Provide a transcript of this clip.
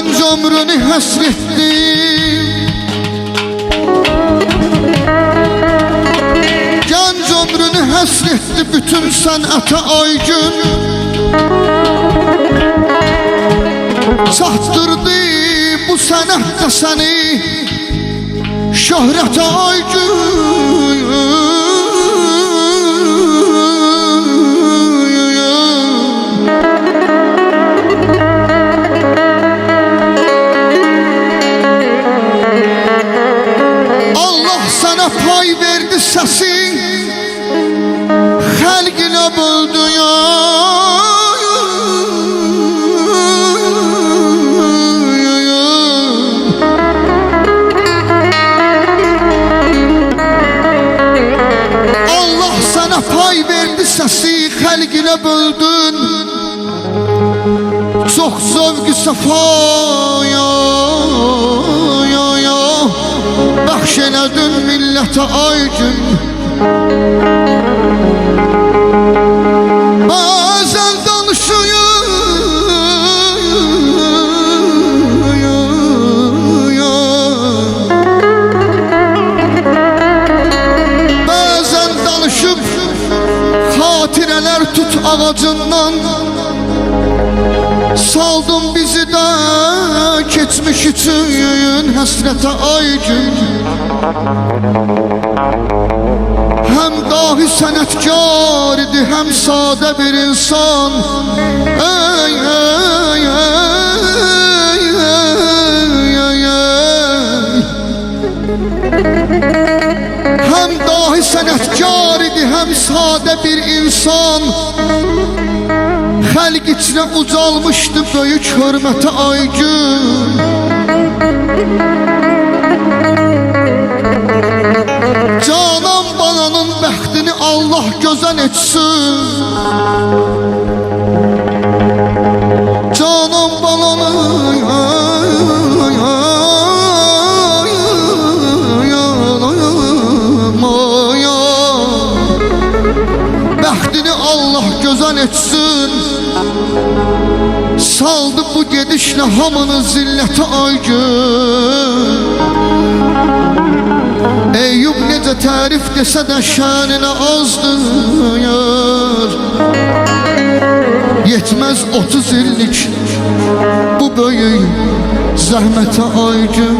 Gənc ömrünü həsretdi, gənc ömrünü həsretdi bütün sənətə ay gün. Çatdırdı bu sənətdə səni şöhrətə ay gün. Allah sana pay verdi səsi, xəlqinə böldü ya. Allah sana pay verdi səsi, xəlqinə böldün. Çox zövq-ü səfaya bəxş elədin millətə ay gün. Bazen danışıyım, bazen danışıp xatirələr tut ağacından. Saldın bizi de keçmiş üçün həsrətə ay gün. Hem dahi sənətkar idi, hem sadə bir insan. Ey, ey, ey, ey, ey, ey. Hem dahi sənətkar idi, hem sadə bir insan. Xəlq içinə ucalmışdı böyük hörmətə ay gün. Canan balanın bəxtini Allah gözən etsin. Canan balanın bəxtini Allah gözən etsin. Saldı bu gedişlə hamının zillətə ay gün. Eyüp necə tərif desə də şəninə azdır. Yetməz 30 illik bu böyük zəhmətə ay gün.